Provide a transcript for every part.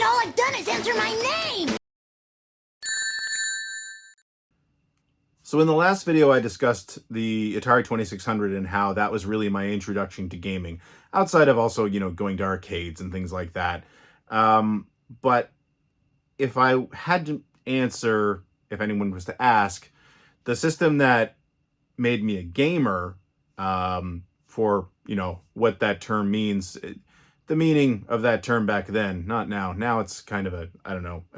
all I've done is enter my name! So in the last video, I discussed the Atari 2600 and how that was really my introduction to gaming, outside of also, going to arcades and things like that. But if I had to answer, if anyone was to ask, the system that made me a gamer, for, what that term means, the meaning of that term back then, not now. Now it's kind of a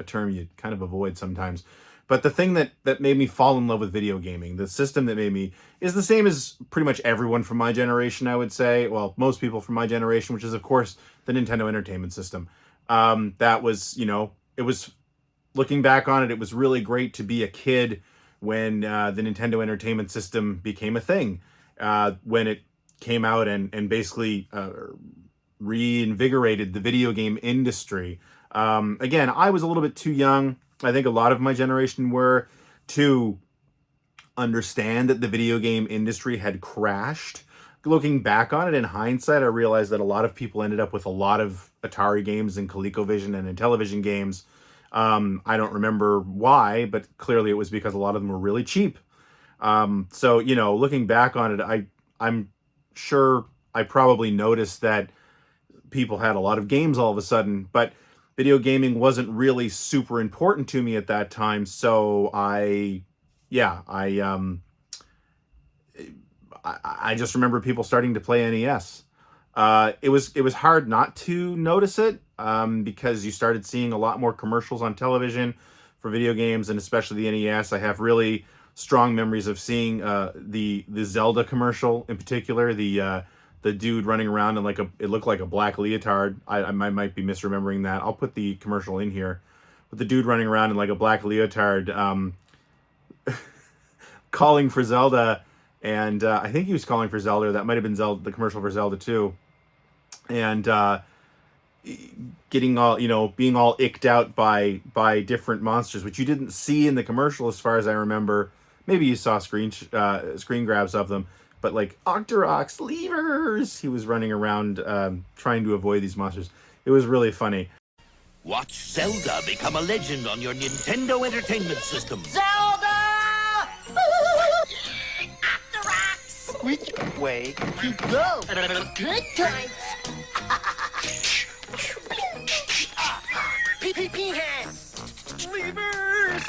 term you kind of avoid sometimes. But the thing that made me fall in love with video gaming, the system that made me, is the same as pretty much everyone from my generation, I would say. Well, most people from my generation, which is, of course, the Nintendo Entertainment System. That was, it was, looking back on it, it was really great to be a kid when the Nintendo Entertainment System became a thing. When it came out and basically reinvigorated the video game industry. Again, I was a little bit too young. I think a lot of my generation were, to understand that the video game industry had crashed. Looking back on it in hindsight, I realized that a lot of people ended up with a lot of Atari games and ColecoVision and Intellivision games. I don't remember why, but clearly it was because a lot of them were really cheap. So, looking back on it, I'm sure I probably noticed that people had a lot of games all of a sudden, but video gaming wasn't really super important to me at that time. So I just remember people starting to play NES. It was hard not to notice it, because you started seeing a lot more commercials on television for video games, and especially the NES. I have really strong memories of seeing the Zelda commercial in particular. The dude running around in it looked like a black leotard. I might be misremembering that. I'll put the commercial in here. But the dude running around in a black leotard, calling for Zelda, and I think he was calling for Zelda. That might have been the commercial for Zelda 2. And getting all, being all icked out by different monsters, which you didn't see in the commercial as far as I remember. Maybe you saw screen grabs of them. But Octoroks, levers! He was running around trying to avoid these monsters. It was really funny. Watch Zelda become a legend on your Nintendo Entertainment System. Zelda! Octoroks! Which way to go? Good times! Peahens! Levers!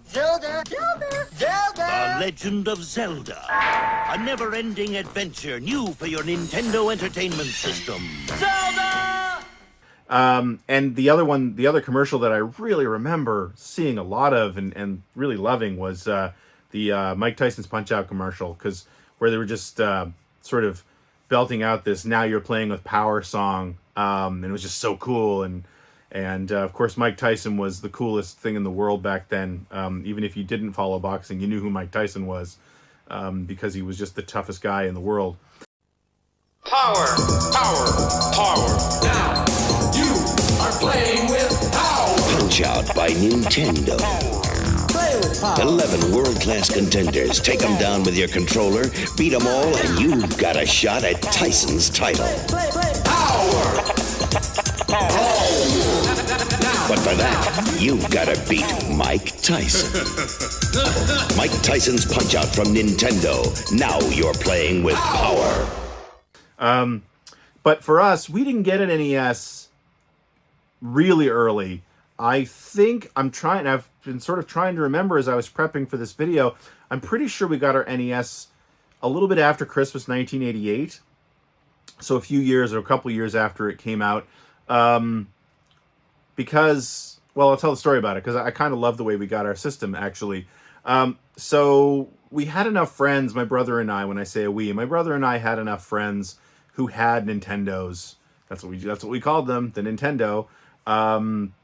Zelda! Zelda! Zelda! The Legend of Zelda. A never-ending adventure new for your Nintendo Entertainment System. Zelda! And the other commercial that I really remember seeing a lot of and really loving was the Mike Tyson's Punch-Out commercial, where they were just sort of belting out this "Now You're Playing with Power" song, and it was just so cool. And of course, Mike Tyson was the coolest thing in the world back then. Even if you didn't follow boxing, you knew who Mike Tyson was, because he was just the toughest guy in the world. Power, power, power. Now, you are playing with power. Punch-Out by Nintendo. Play with power. 11 world-class contenders. Take them down with your controller, beat them all, and you've got a shot at Tyson's title. Play. Power. But for that, you've got to beat Mike Tyson. Mike Tyson's Punch-Out from Nintendo. Now you're playing with power. But for us, we didn't get an NES really early. I think I've been sort of trying to remember as I was prepping for this video. I'm pretty sure we got our NES a little bit after Christmas 1988. So a few years or a couple years after it came out. Because, well, I'll tell the story about it, because I kind of love the way we got our system, actually. So we had enough friends, my brother and I, when I say my brother and I had enough friends who had Nintendos. That's what we called them, the Nintendo.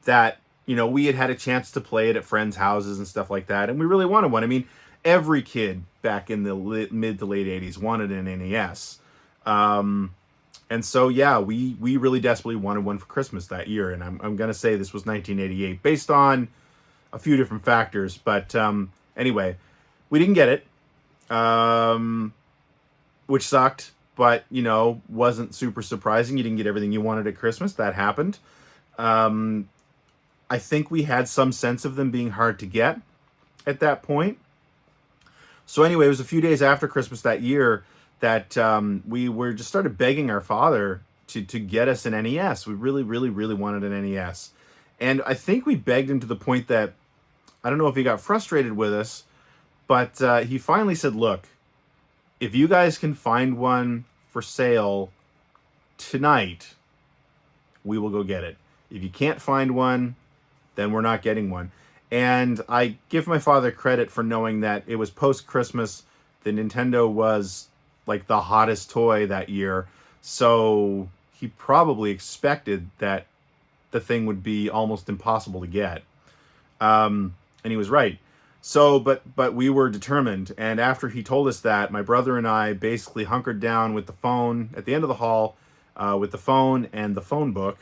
That, we had a chance to play it at friends' houses and stuff like that, and we really wanted one. I mean, every kid back in the mid to late 80s wanted an NES. And so, yeah, we really desperately wanted one for Christmas that year. And I'm going to say this was 1988 based on a few different factors. But anyway, we didn't get it, which sucked. but, you know, wasn't super surprising. You didn't get everything you wanted at Christmas. That happened. I think we had some sense of them being hard to get at that point. So anyway, it was a few days after Christmas that year that we were just started begging our father to get us an NES. We really, really, really wanted an NES. And I think we begged him to the point that, I don't know if he got frustrated with us, but he finally said, look, if you guys can find one for sale tonight, we will go get it. If you can't find one, then we're not getting one. And I give my father credit for knowing that it was post-Christmas. The Nintendo was like the hottest toy that year. So he probably expected that the thing would be almost impossible to get. And he was right. So, but we were determined. And after he told us that, my brother and I basically hunkered down with the phone at the end of the hall, with the phone and the phone book,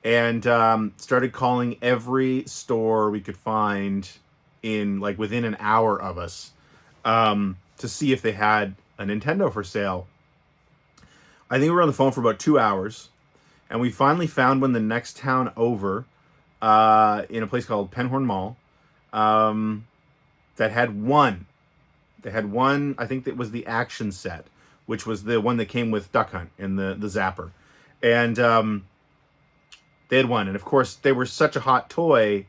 and started calling every store we could find in like within an hour of us, to see if they had a Nintendo for sale. I think we were on the phone for about 2 hours, and we finally found one the next town over, in a place called Penhorn Mall, that had one. They had one, I think that was the action set, which was the one that came with Duck Hunt and the Zapper. And they had one. And of course, they were such a hot toy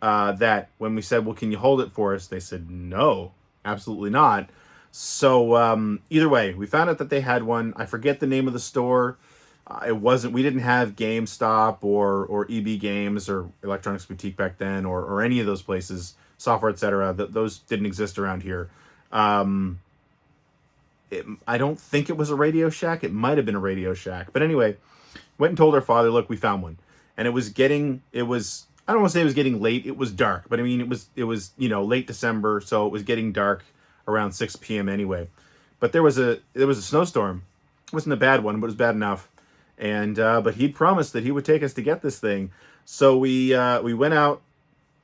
that when we said, well, can you hold it for us? They said, no, absolutely not. So either way, we found out that they had one. I forget the name of the store. We didn't have GameStop or EB Games or Electronics Boutique back then, or any of those places, Software, etc. Those didn't exist around here. I don't think it was a Radio Shack. It might have been a Radio Shack. But anyway, went and told our father, look, we found one. And I don't want to say it was getting late. It was dark. But I mean, it was, you know, late December. So it was getting dark around 6 p.m. anyway. But there was a snowstorm. It wasn't a bad one, but it was bad enough. And but he'd promised that he would take us to get this thing. So we went out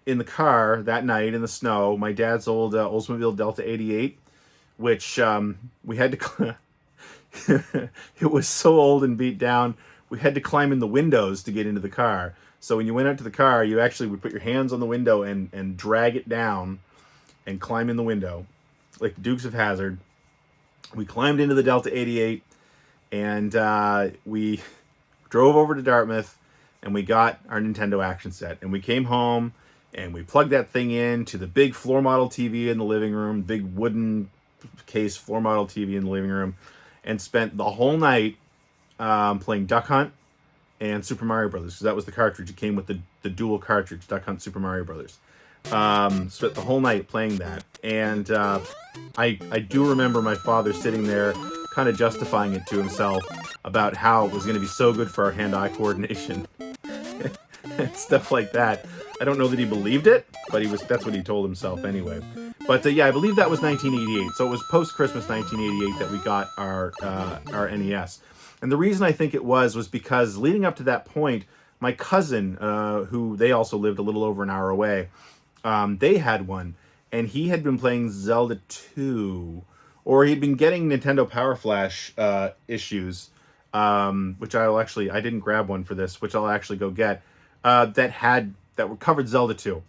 in the car that night in the snow. My dad's old Oldsmobile Delta 88, which we had to it was so old and beat down, we had to climb in the windows to get into the car. So when you went out to the car, you actually would put your hands on the window and drag it down and climb in the window like the Dukes of Hazzard. We climbed into the Delta 88, and we drove over to Dartmouth, and we got our Nintendo action set. And we came home, and we plugged that thing in to the big floor model TV in the living room, big wooden case floor model TV in the living room, and spent the whole night playing Duck Hunt and Super Mario Brothers, because that was the cartridge. It came with the dual cartridge, Duck Hunt, Super Mario Brothers. Spent the whole night playing that. And I do remember my father sitting there kind of justifying it to himself about how it was going to be so good for our hand-eye coordination and stuff like that. I don't know that he believed it, but that's what he told himself anyway. But yeah, I believe that was 1988. So it was post-Christmas 1988 that we got our NES. And the reason I think it was because leading up to that point, my cousin, who they also lived a little over an hour away, they had one. And he had been playing Zelda 2, or he'd been getting Nintendo Power Flash issues, which I didn't grab one for this, which I'll actually go get, that were covered Zelda 2.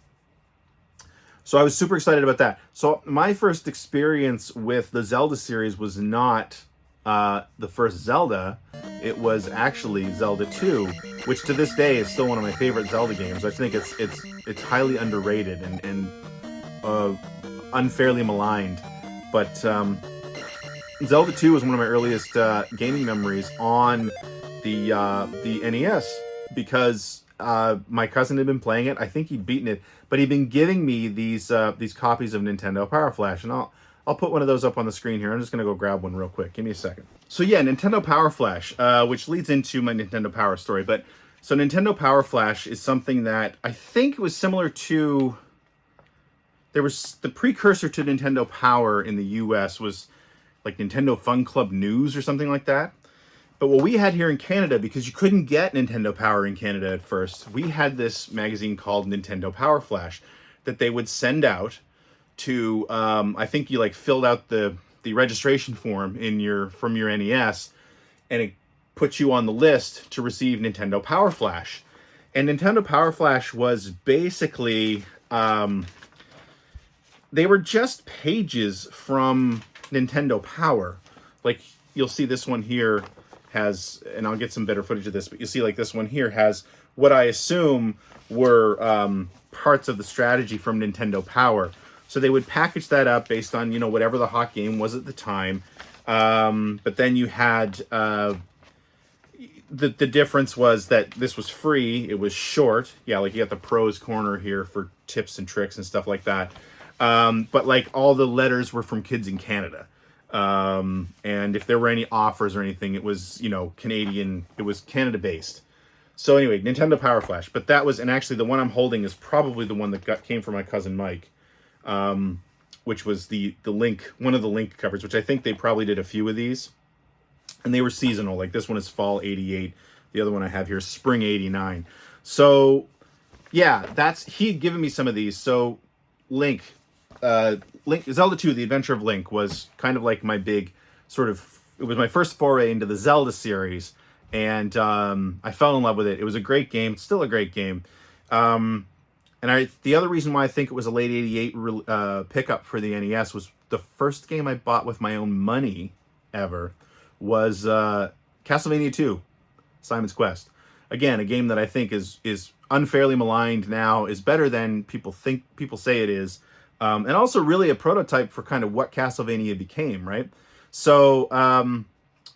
So I was super excited about that. So my first experience with the Zelda series was not the first Zelda. It was actually Zelda 2, which to this day is still one of my favorite Zelda games. I think it's highly underrated and unfairly maligned. But Zelda 2 was one of my earliest gaming memories on the NES, because my cousin had been playing it. I think he'd beaten it, but he'd been giving me these copies of Nintendo Power Flash, and I'll put one of those up on the screen here. I'm just gonna go grab one real quick. Give me a second. So yeah, Nintendo Power Flash, which leads into my Nintendo Power story. But so Nintendo Power Flash is something that I think was similar to. There was the precursor to Nintendo Power in the US was like Nintendo Fun Club News or something like that. But what we had here in Canada, because you couldn't get Nintendo Power in Canada at first, we had this magazine called Nintendo Power Flash that they would send out to, I think you like filled out the the registration form from your NES, and it puts you on the list to receive Nintendo Power Flash. And Nintendo Power Flash was basically, they were just pages from Nintendo Power. Like, you'll see this one here has, and I'll get some better footage of this, but you'll see like this one here has what I assume were parts of the strategy from Nintendo Power. So they would package that up based on, whatever the hot game was at the time. But then you had, the difference was that this was free. It was short. Yeah, like you got the pros corner here for tips and tricks and stuff like that. But like all the letters were from kids in Canada. And if there were any offers or anything, it was, Canadian, it was Canada based. So anyway, Nintendo Power Flash. But that was, and actually the one I'm holding is probably the one that came from my cousin Mike. Which was the Link, one of the Link covers, which I think they probably did a few of these. And they were seasonal. Like this one is fall 88. The other one I have here is spring 89. So yeah, he had given me some of these. So Link, Zelda 2, The Adventure of Link was kind of like my big it was my first foray into the Zelda series. And I fell in love with it. It was a great game. It's still a great game. And the other reason why I think it was a late 88 pickup for the NES was the first game I bought with my own money ever was Castlevania 2, Simon's Quest. Again, a game that I think is unfairly maligned now, is better than people say it is, and also really a prototype for kind of what Castlevania became, right? So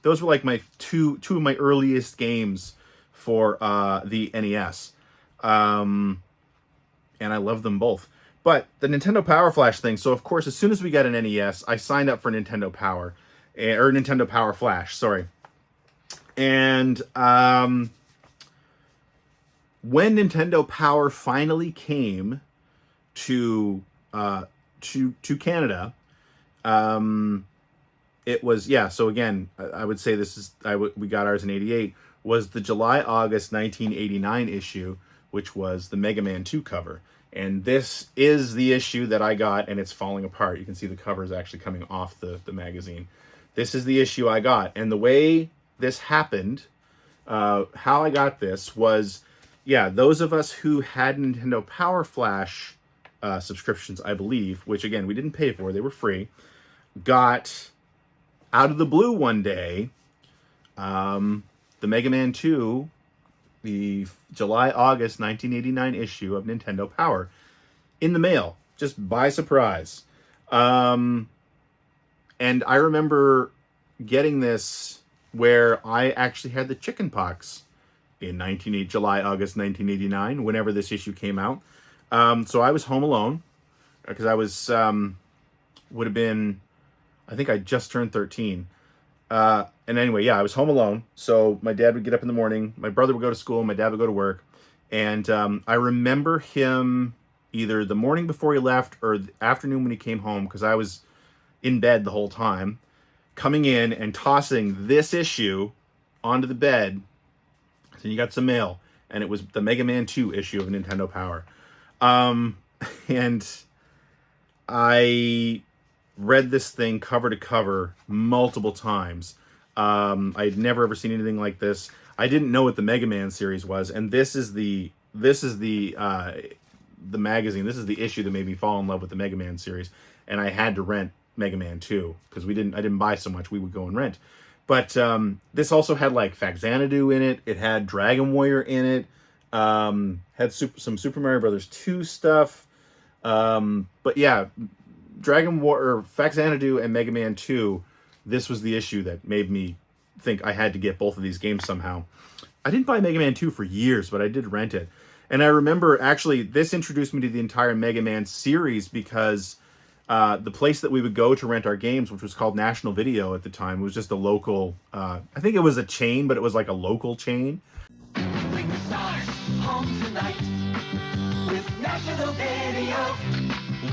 those were like my two of my earliest games for the NES. And I love them both. But the Nintendo Power Flash thing, so of course, as soon as we got an NES, I signed up for Nintendo Power, or Nintendo Power Flash, sorry. And when Nintendo Power finally came to Canada, it was, so again, I would say we got ours in 88, was the July-August 1989 issue, which was the Mega Man 2 cover. And this is the issue that I got, and it's falling apart. You can see the cover is actually coming off the magazine. This is the issue I got. And the way this happened, how I got this was, those of us who had Nintendo Power Flash subscriptions, I believe, which again, we didn't pay for, they were free, got out of the blue one day, the Mega Man 2, the July-August 1989 issue of Nintendo Power in the mail, just by surprise. And I remember getting this where I actually had the chicken pox in July-August 1989, whenever this issue came out. So I was home alone, because I was, would have been, I think I just turned 13. And anyway, I was home alone. So my dad would get up in the morning, my brother would go to school, my dad would go to work. And I remember him either the morning before he left or the afternoon when he came home, because I was in bed the whole time, coming in and tossing this issue onto the bed. So you got some mail, and it was the Mega Man 2 issue of Nintendo Power. And I read this thing cover to cover multiple times. I'd never ever seen anything like this. I didn't know what the Mega Man series was, and this is the magazine. This is the issue that made me fall in love with the Mega Man series, and I had to rent Mega Man 2 because I didn't buy so much. We would go and rent. But this also had like Faxanadu in it. It had Dragon Warrior in it. Had some Super Mario Brothers 2 stuff. But yeah, Dragon Warrior, Faxanadu, and Mega Man 2. This was the issue that made me think I had to get both of these games somehow. I didn't buy Mega Man 2 for years, but I did rent it. And I remember, actually, this introduced me to the entire Mega Man series because the place that we would go to rent our games, which was called National Video at the time, was just a local, I think it was a chain, but it was like a local chain. Bring the stars home tonight with National Video.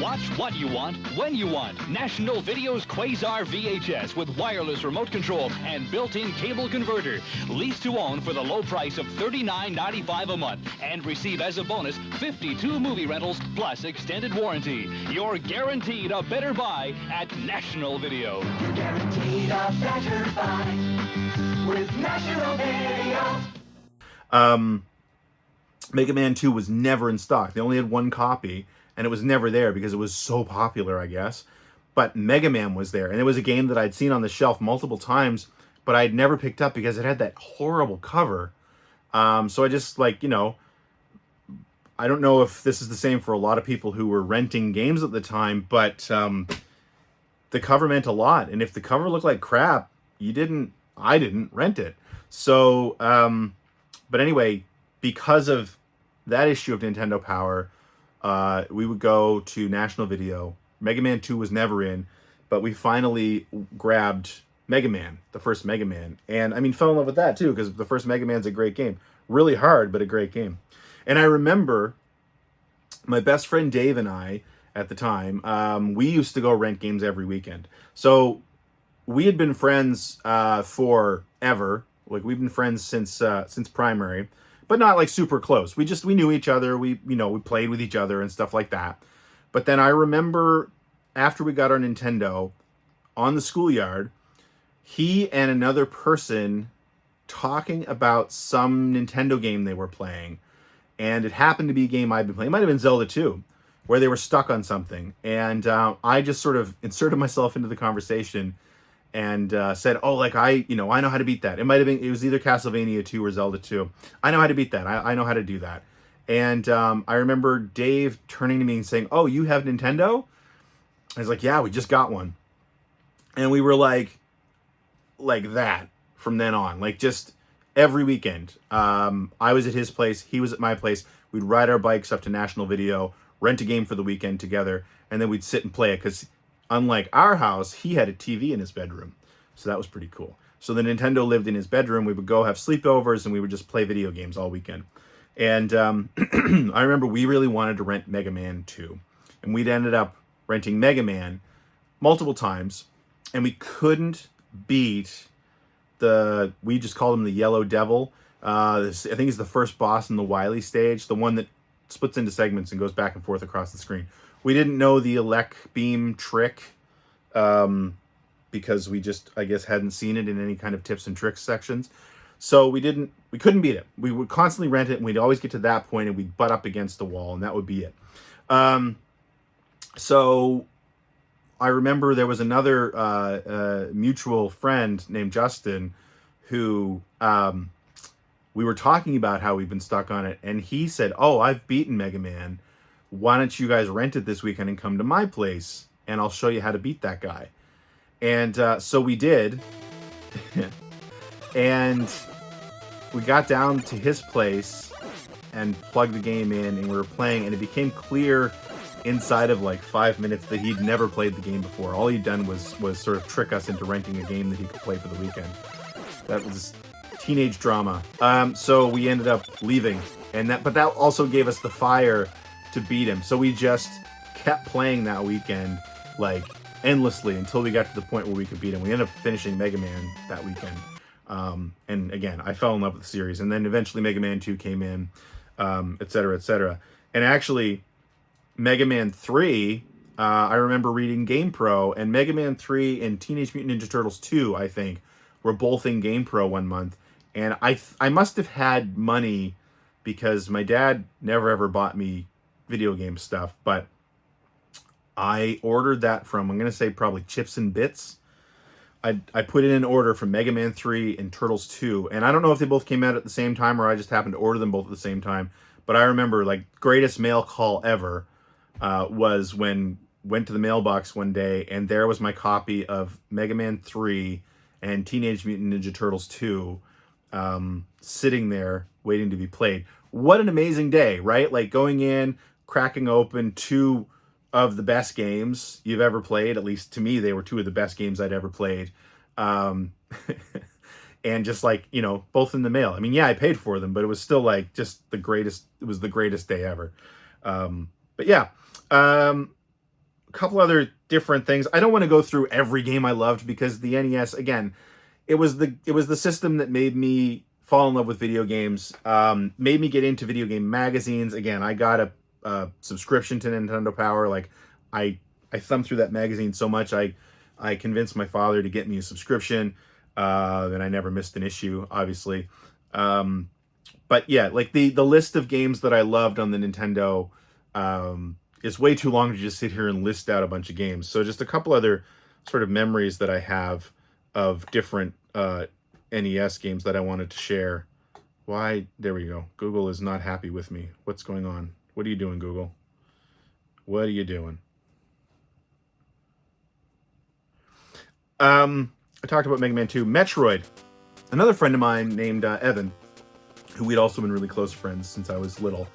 Watch what you want, when you want. National Video's Quasar VHS with wireless remote control and built-in cable converter. Lease to own for the low price of $39.95 a month. And receive as a bonus 52 movie rentals plus extended warranty. You're guaranteed a better buy at National Video. You're guaranteed a better buy with National Video. Mega Man 2 was never in stock. They only had one copy, and it was never there because it was so popular, I guess. But Mega Man was there, and it was a game that I'd seen on the shelf multiple times, but I'd never picked up because it had that horrible cover. So I just, like, you know, I don't know if this is the same for a lot of people who were renting games at the time, but the cover meant a lot. And if the cover looked like crap, I didn't rent it. So, but anyway, because of that issue of Nintendo Power, we would go to National Video. Mega Man 2 was never in, but we finally grabbed Mega Man, the first Mega Man. And I mean, fell in love with that too, because the first Mega Man's a great game. Really hard, but a great game. And I remember my best friend Dave and I, at the time, we used to go rent games every weekend. So we had been friends forever. Like, we've been friends since primary, but not like super close. We knew each other. We played with each other and stuff like that. But then I remember after we got our Nintendo on the schoolyard, he and another person talking about some Nintendo game they were playing. And it happened to be a game I'd been playing. It might have been Zelda 2, where they were stuck on something. And I just sort of inserted myself into the conversation and said, oh, like, I know how to beat that. It was either Castlevania 2 or Zelda 2. I know how to beat that. I know how to do that. And I remember Dave turning to me and saying, oh, you have Nintendo? I was like, yeah, we just got one. And we were like that from then on. Like, just every weekend. I was at his place. He was at my place. We'd ride our bikes up to National Video, rent a game for the weekend together, and then we'd sit and play it, because unlike our house, he had a TV in his bedroom. So that was pretty cool. So the Nintendo lived in his bedroom. We would go have sleepovers, and we would just play video games all weekend. And I remember we really wanted to rent Mega Man 2. And we'd ended up renting Mega Man multiple times. And we couldn't beat we just called him the Yellow Devil. I think he's the first boss in the Wily stage, the one that splits into segments and goes back and forth across the screen. We didn't know the elect beam trick because we just, I guess, hadn't seen it in any kind of tips and tricks sections. So we couldn't beat it. We would constantly rent it, and we'd always get to that point and we'd butt up against the wall, and that would be it. So I remember there was another mutual friend named Justin who we were talking about how we've been stuck on it, and he said, oh, I've beaten Mega Man. Why don't you guys rent it this weekend and come to my place, and I'll show you how to beat that guy. And so we did. And we got down to his place and plugged the game in, and we were playing, and it became clear inside of like 5 minutes that he'd never played the game before. All he'd done was sort of trick us into renting a game that he could play for the weekend. That was teenage drama. So we ended up leaving, but that also gave us the fire to beat him. So we just kept playing that weekend, like, endlessly until we got to the point where we could beat him. We ended up finishing Mega Man that weekend. And again, I fell in love with the series. And then eventually Mega Man 2 came in, et cetera, et cetera. And actually, Mega Man 3, I remember reading GamePro, and Mega Man 3 and Teenage Mutant Ninja Turtles 2, I think, were both in GamePro one month. And I must have had money because my dad never ever bought me video game stuff, but I ordered that from, I'm going to say probably Chips and Bits. I put in an order for Mega Man 3 and Turtles 2, and I don't know if they both came out at the same time or I just happened to order them both at the same time, but I remember, like, greatest mail call ever was when went to the mailbox one day, and there was my copy of Mega Man 3 and Teenage Mutant Ninja Turtles 2 sitting there waiting to be played. What an amazing day, right? Like, going in, cracking open two of the best games you've ever played. At least to me, they were two of the best games I'd ever played. And just, like, you know, both in the mail. I mean, yeah, I paid for them, but it was still, like, just the greatest. It was the greatest day ever. But yeah, couple other different things. I don't want to go through every game I loved because the NES, again, it was the system that made me fall in love with video games, made me get into video game magazines. Again, I got a subscription to Nintendo Power. Like, I thumbed through that magazine so much, I convinced my father to get me a subscription, and I never missed an issue, obviously. But yeah, like the list of games that I loved on the Nintendo is way too long to just sit here and list out a bunch of games. So just a couple other sort of memories that I have of different NES games that I wanted to share. Why? There we go. Google is not happy with me. What's going on? What are you doing, Google? What are you doing? I talked about Mega Man 2. Metroid. Another friend of mine named Evan, who we'd also been really close friends since I was little.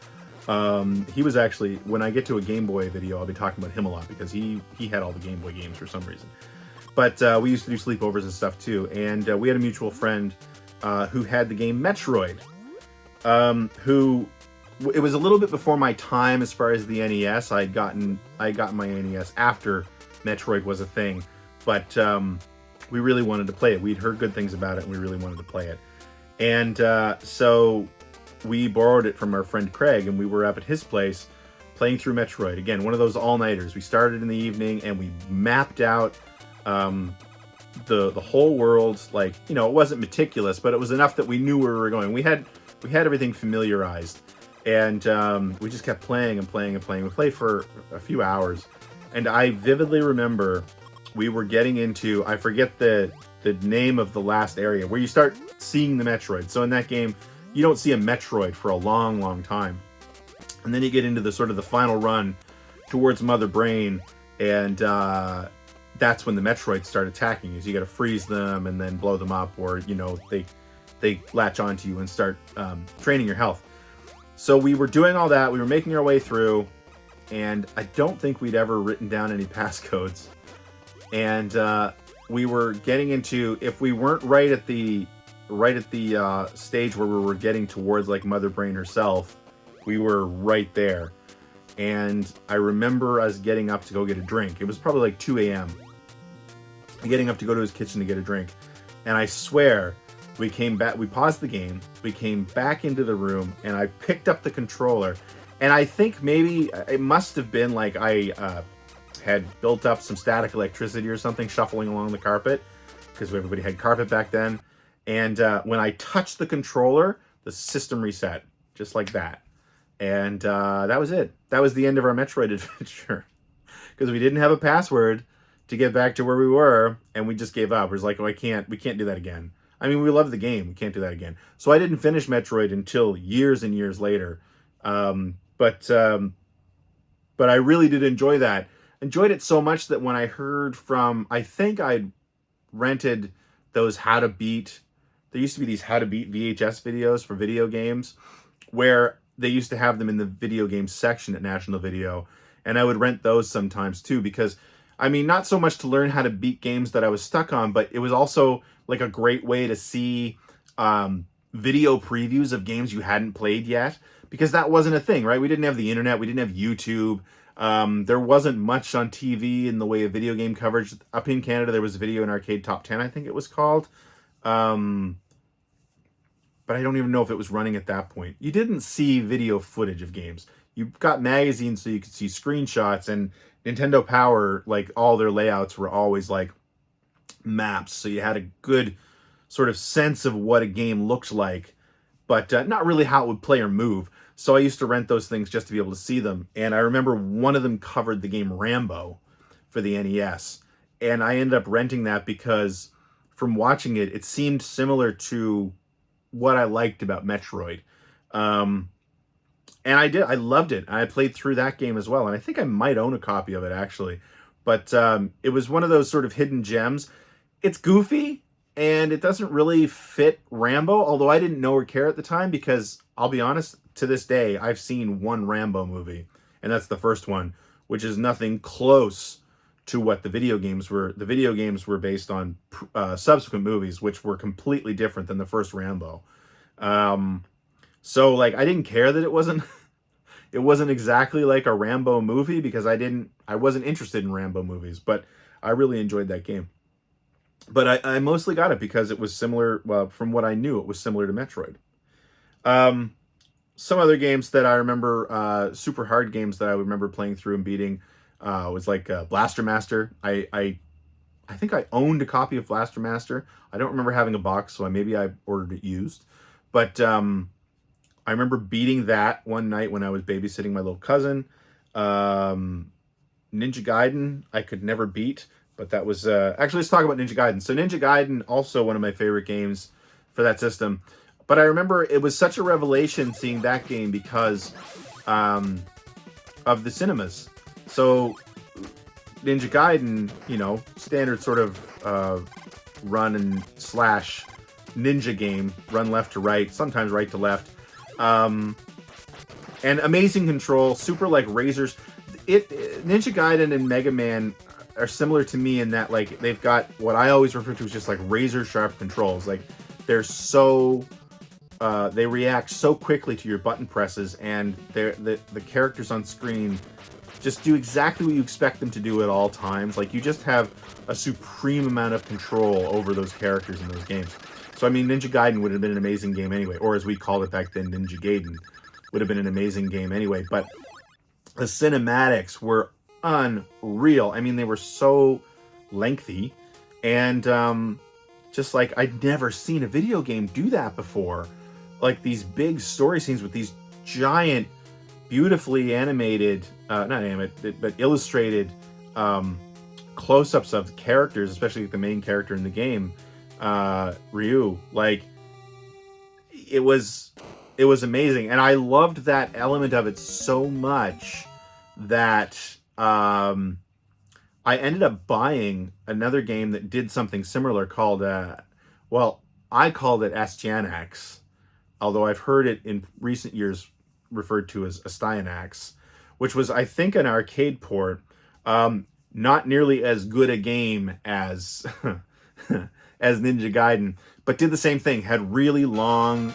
He was actually, when I get to a Game Boy video, I'll be talking about him a lot because he had all the Game Boy games for some reason. But we used to do sleepovers and stuff too. And we had a mutual friend who had the game Metroid. It was a little bit before my time as far as the NES. I got my NES after Metroid was a thing. But we really wanted to play it. We'd heard good things about it and we really wanted to play it. And so we borrowed it from our friend Craig, and we were up at his place playing through Metroid. Again, one of those all-nighters. We started in the evening and we mapped out the whole world. Like, you know, it wasn't meticulous, but it was enough that we knew where we were going. We had everything familiarized, and we just kept playing and playing and playing. We played for a few hours, and I vividly remember we were getting into, I forget the name of the last area, where you start seeing the Metroid. So in that game, you don't see a Metroid for a long, long time. And then you get into the sort of the final run towards Mother Brain, and that's when the Metroids start attacking you. So you got to freeze them and then blow them up, or, you know, they latch onto you and start draining your health. So we were doing all that. We were making our way through, and I don't think we'd ever written down any passcodes. And we were getting into, if we weren't right at the stage where we were getting towards like Mother Brain herself, we were right there. And I remember us getting up to go get a drink. It was probably like 2 a.m. Getting up to go to his kitchen to get a drink. And I swear, we came back, we paused the game, we came back into the room, and I picked up the controller. And I think maybe it must have been like I had built up some static electricity or something shuffling along the carpet, because everybody had carpet back then. And when I touched the controller, the system reset, just like that. And that was it. That was the end of our Metroid adventure, because we didn't have a password to get back to where we were, and we just gave up. It was like, oh, we can't do that again. I mean, we love the game. We can't do that again. So I didn't finish Metroid until years and years later. But I really did enjoy that. Enjoyed it so much that when I heard from, I think I'd rented those How to Beat, there used to be these How to Beat VHS videos for video games, where they used to have them in the video game section at National Video. And I would rent those sometimes too, because, I mean, not so much to learn how to beat games that I was stuck on, but it was also like a great way to see video previews of games you hadn't played yet, because that wasn't a thing, right? We didn't have the internet, we didn't have YouTube. There wasn't much on TV in the way of video game coverage. Up in Canada, there was Video and Arcade Top 10, I think it was called. But I don't even know if it was running at that point. You didn't see video footage of games. You got magazines so you could see screenshots, and Nintendo Power, like, all their layouts were always like maps, so you had a good sort of sense of what a game looked like, but not really how it would play or move. So I used to rent those things just to be able to see them. And I remember one of them covered the game Rambo for the NES. And I ended up renting that because from watching it, it seemed similar to what I liked about Metroid. And I loved it. I played through that game as well. And I think I might own a copy of it, actually. But it was one of those sort of hidden gems. It's goofy, and it doesn't really fit Rambo, although I didn't know or care at the time, because I'll be honest, to this day, I've seen one Rambo movie, and that's the first one, which is nothing close to what the video games were. The video games were based on subsequent movies, which were completely different than the first Rambo. So, like, I didn't care that it wasn't It wasn't exactly like a Rambo movie because I wasn't interested in Rambo movies, but I really enjoyed that game. But I mostly got it because it was similar, well, from what I knew, it was similar to Metroid. Some other games that I remember, super hard games that I remember playing through and beating, was like Blaster Master. I think I owned a copy of Blaster Master. I don't remember having a box, so maybe I ordered it used. But I remember beating that one night when I was babysitting my little cousin. Ninja Gaiden, I could never beat, but that was... actually, let's talk about Ninja Gaiden. So Ninja Gaiden, also one of my favorite games for that system. But I remember it was such a revelation seeing that game because of the cinemas. So Ninja Gaiden, you know, standard sort of run and slash ninja game, run left to right, sometimes right to left. And amazing control, super like razors. Ninja Gaiden and Mega Man are similar to me in that like they've got what I always refer to as just like razor sharp controls. Like they're so they react so quickly to your button presses, and the characters on screen just do exactly what you expect them to do at all times. Like you just have a supreme amount of control over those characters in those games. So I mean, Ninja Gaiden would have been an amazing game anyway, or as we called it back then, Ninja Gaiden would have been an amazing game anyway. But the cinematics were unreal. I mean, they were so lengthy, and just like I'd never seen a video game do that before. Like these big story scenes with these giant, beautifully animated, not animated, but illustrated close-ups of characters, especially the main character in the game, Ryu. Like it was amazing, and I loved that element of it so much that I ended up buying another game that did something similar called well, I called it Astyanax, although I've heard it in recent years referred to as Astyanax, which was, I think, an arcade port. Not nearly as good a game as as Ninja Gaiden, but did the same thing. Had really long,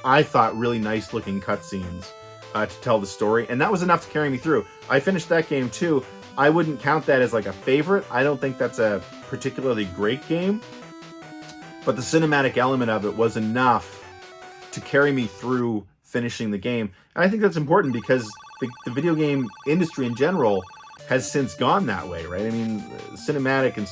I thought, really nice looking cutscenes to tell the story, and that was enough to carry me through. I finished that game too. I wouldn't count that as like a favorite. I don't think that's a particularly great game, but the cinematic element of it was enough to carry me through finishing the game. And I think that's important because the video game industry in general has since gone that way, right? I mean, cinematics and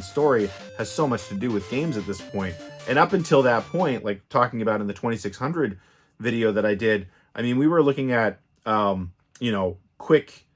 story has so much to do with games at this point. And up until that point, like talking about in the 2600 video that I did, I mean, we were looking at, quick,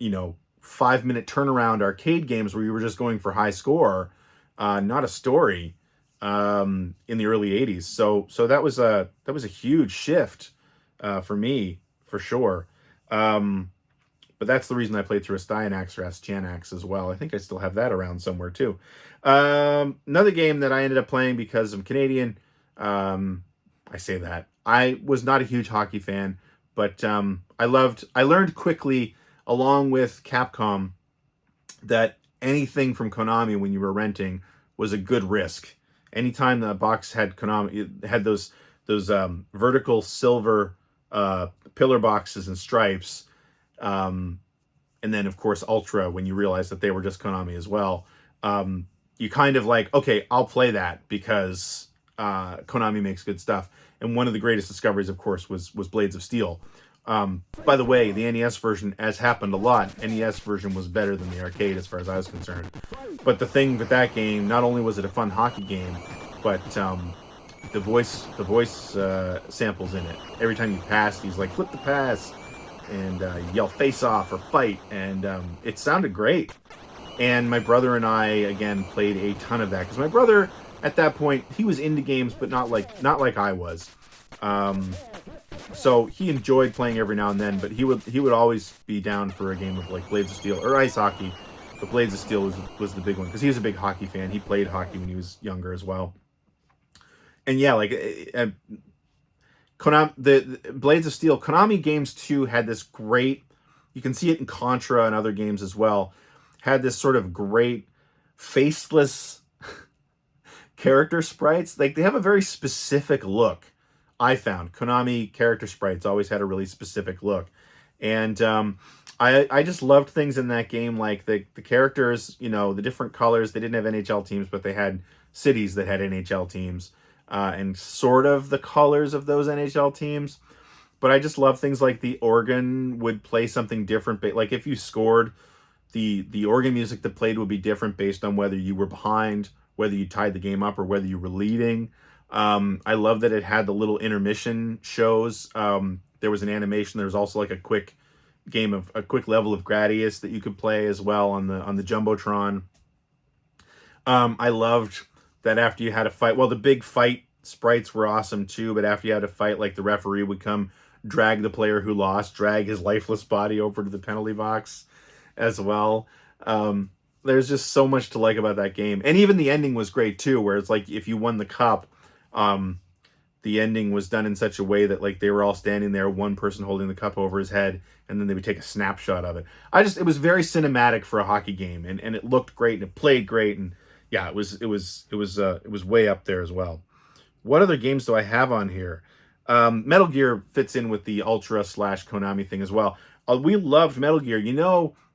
5-minute turnaround arcade games where you were just going for high score, not a story, in the early 80s. So that was a huge shift for me, for sure. But that's the reason I played through Astyanax or Astyanax as well. I think I still have that around somewhere too. Another game that I ended up playing because I'm Canadian. I say that. I was not a huge hockey fan, but I learned quickly, along with Capcom, that anything from Konami when you were renting was a good risk. Anytime the box had Konami, it had those vertical silver pillar boxes and stripes, and then of course Ultra, when you realize that they were just Konami as well, you kind of like, okay, I'll play that because Konami makes good stuff. And one of the greatest discoveries, of course, was Blades of Steel. By the way, the NES version, as happened a lot, NES version was better than the arcade as far as I was concerned. But the thing with that game, not only was it a fun hockey game, but the voice samples in it. Every time you pass, he's like, flip the pass, and yell face off or fight, and it sounded great. And my brother and I, again, played a ton of that, because my brother, at that point, he was into games, but not like I was. So he enjoyed playing every now and then, but he would always be down for a game of like Blades of Steel or ice hockey. But Blades of Steel was the big one, because he was a big hockey fan. He played hockey when he was younger as well. And yeah, like Konami, the Blades of Steel, Konami games too had this great, you can see it in Contra and other games as well, had this sort of great faceless character sprites. Like they have a very specific look I found Konami character sprites always had a really specific look, and I just loved things in that game, like the characters, the different colors. They didn't have NHL teams, but they had cities that had NHL teams, and sort of the colors of those NHL teams. But I just love things like the organ would play something different. Like if you scored, the organ music that played would be different based on whether you were behind, whether you tied the game up, or whether you were leading. I love that it had the little intermission shows. There was an animation. There was also like a quick level of Gradius that you could play as well on the Jumbotron. I loved that after you had a fight. Well, the big fight sprites were awesome too, but after you had a fight, like the referee would come drag the player who lost, drag his lifeless body over to the penalty box as well. There's just so much to like about that game. And even the ending was great too, where it's like if you won the cup, the ending was done in such a way that like they were all standing there, one person holding the cup over his head, and then they would take a snapshot of it. It was very cinematic for a hockey game, and it looked great and it played great, and yeah, it was way up there as well. What other games do I have on here? Metal Gear fits in with the Ultra / Konami thing as well. We loved Metal Gear.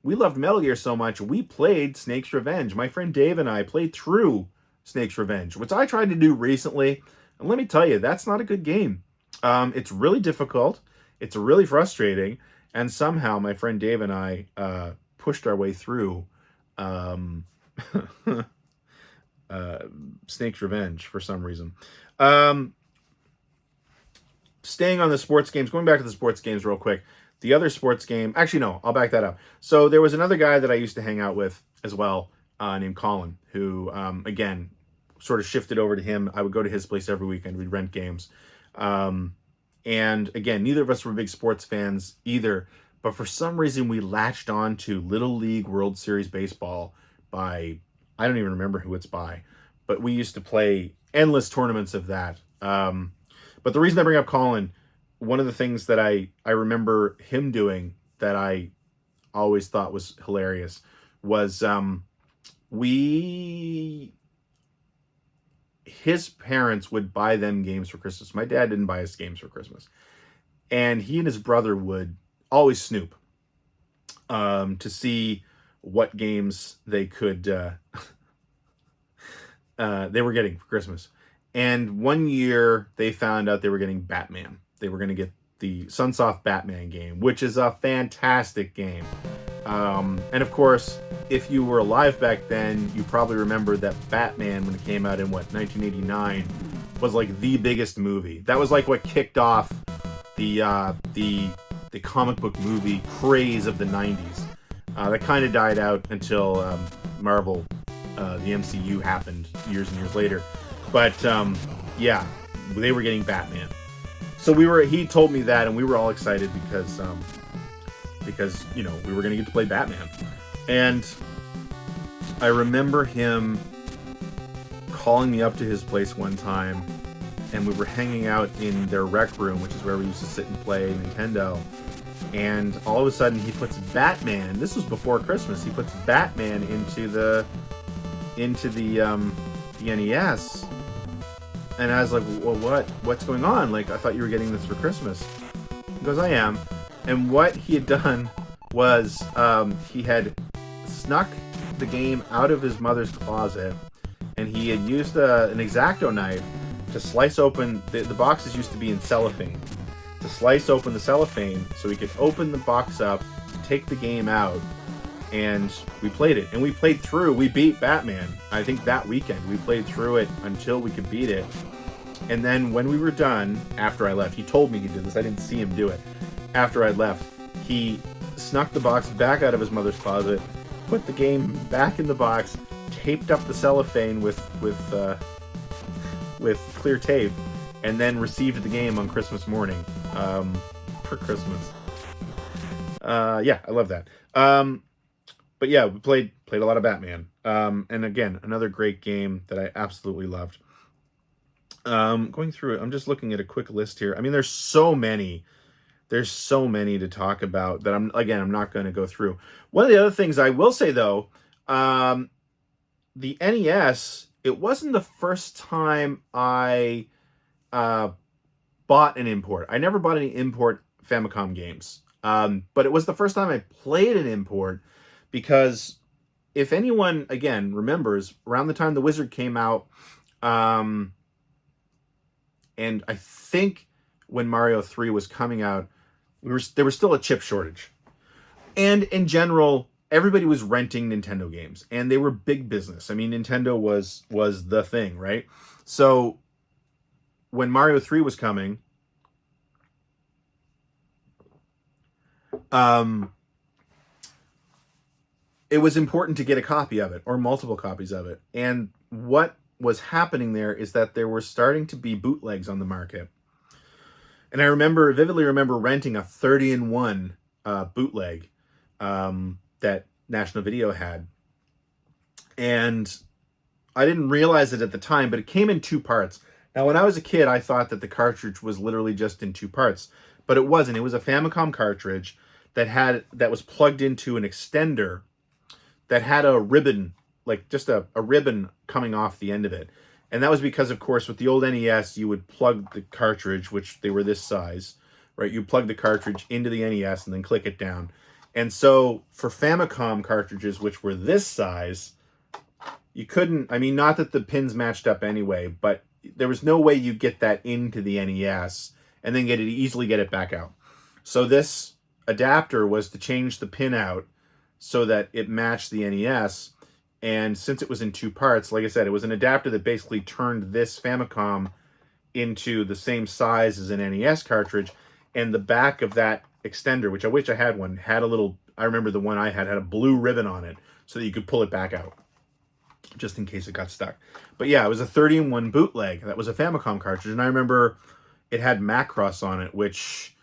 We loved Metal Gear so much, we played Snake's Revenge. My friend Dave and I played through Snake's Revenge, which I tried to do recently. And let me tell you, that's not a good game. It's really difficult. It's really frustrating. And somehow my friend Dave and I pushed our way through Snake's Revenge for some reason. Staying on the sports games, going back to the sports games real quick. The other sports game, actually no, I'll back that up. So there was another guy that I used to hang out with as well, named Colin, who again sort of shifted over to him. I would go to his place every weekend. We'd rent games. And again, neither of us were big sports fans either, but for some reason we latched on to Little League World Series Baseball by, I don't even remember who it's by, but we used to play endless tournaments of that. But the reason I bring up Colin, one of the things that I remember him doing that I always thought was hilarious was his parents would buy them games for Christmas. My dad didn't buy us games for Christmas. And he and his brother would always snoop to see what games they could they were getting for Christmas. And one year they found out they were getting Batman. They were going to get the Sunsoft Batman game, which is a fantastic game. And of course, if you were alive back then, you probably remember that Batman, when it came out in 1989, was like the biggest movie. That was like what kicked off the comic book movie craze of the 90s. That kind of died out until Marvel, the MCU happened years and years later. But yeah, they were getting Batman. So he told me that, and we were all excited because we were going to get to play Batman. And I remember him calling me up to his place one time, and we were hanging out in their rec room, which is where we used to sit and play Nintendo. And all of a sudden he puts Batman, this was before Christmas, he puts Batman into the NES. And I was like, well, what's going on? Like, I thought you were getting this for Christmas. He goes, I am. And what he had done was he had snuck the game out of his mother's closet, and he had used an X-Acto knife to slice open, the boxes used to be in cellophane, to slice open the cellophane so he could open the box up, take the game out, and we played it. And we beat Batman. I think that weekend we played through it until we could beat it. And then when we were done, after I left, he told me he did this, I didn't see him do it. After I left, he snuck the box back out of his mother's closet, put the game back in the box, taped up the cellophane with clear tape, and then received the game on Christmas morning for Christmas. Yeah, I love that. But yeah, we played a lot of Batman. And again, another great game that I absolutely loved. Going through it, I'm just looking at a quick list here. I mean, there's so many to talk about that I'm not going to go through. One of the other things I will say though, the NES, it wasn't the first time I bought an import. I never bought any import Famicom games. But it was the first time I played an import, because if anyone, again, remembers, around the time The Wizard came out, and I think when Mario 3 was coming out, there was still a chip shortage. And in general, everybody was renting Nintendo games, and they were big business. I mean, Nintendo was the thing, right? So when Mario 3 was coming, it was important to get a copy of it, or multiple copies of it. And what was happening there is that there were starting to be bootlegs on the market. And I vividly remember renting a 30-in-1 bootleg that National Video had. And I didn't realize it at the time, but it came in 2 parts. Now, when I was a kid, I thought that the cartridge was literally just in 2 parts, but it wasn't. It was a Famicom cartridge that was plugged into an extender that had a ribbon, like just a ribbon coming off the end of it. And that was because, of course, with the old NES, you would plug the cartridge, which they were this size, right? You plug the cartridge into the NES and then click it down. And so for Famicom cartridges, which were this size, you couldn't, I mean, not that the pins matched up anyway, but there was no way you get that into the NES and then easily get it back out. So this adapter was to change the pin out so that it matched the NES. And since it was in 2 parts, like I said, it was an adapter that basically turned this Famicom into the same size as an NES cartridge. And the back of that extender, which I wish I had one, had a little, I remember the one I had a blue ribbon on it so that you could pull it back out, just in case it got stuck. But yeah, it was a 30-in-1 bootleg. That was a Famicom cartridge. And I remember it had Macross on it, which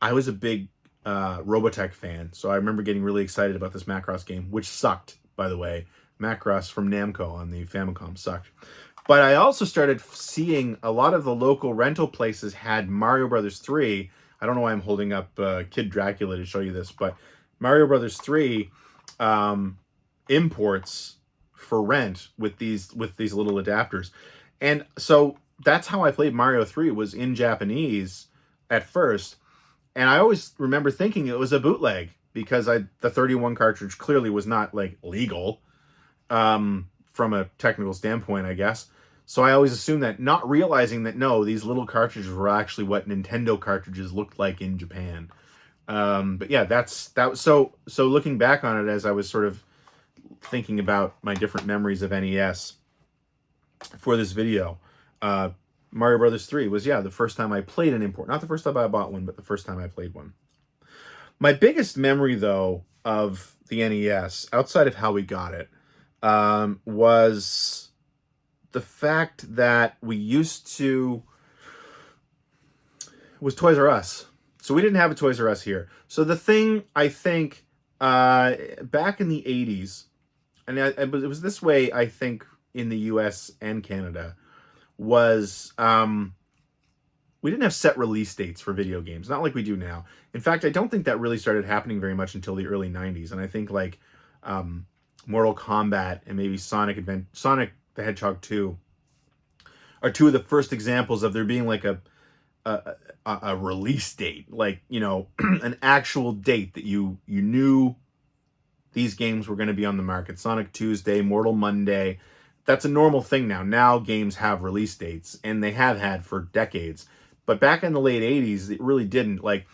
I was a big Robotech fan. So I remember getting really excited about this Macross game, which sucked, by the way. Macross from Namco on the Famicom sucked. But I also started seeing a lot of the local rental places had Mario Brothers 3. I don't know why I'm holding up Kid Dracula to show you this, but Mario Brothers 3 imports for rent with these little adapters. And so that's how I played Mario 3, was in Japanese at first. And I always remember thinking it was a bootleg, because the 31 cartridge clearly was not like legal from a technical standpoint, I guess. So I always assumed that, not realizing that no, these little cartridges were actually what Nintendo cartridges looked like in Japan. But yeah, so looking back on it, as I was sort of thinking about my different memories of NES for this video, Mario Brothers 3 was, the first time I played an import. Not the first time I bought one, but the first time I played one. My biggest memory, though, of the NES, outside of how we got it, was the fact that was Toys R Us. So we didn't have a Toys R Us here. So the thing, I think, back in the 80s, and it was this way, I think, in the US and Canada, was we didn't have set release dates for video games, not like we do now. In fact, I don't think that really started happening very much until the early 90s. And I think like Mortal Kombat and maybe Sonic the Hedgehog 2 are 2 of the first examples of there being like a release date, like, you know, an actual date that you knew these games were going to be on the market. Sonic Tuesday, Mortal Monday. That's a normal thing now. Now games have release dates, and they have had for decades. But back in the late 80s, it really didn't. Like,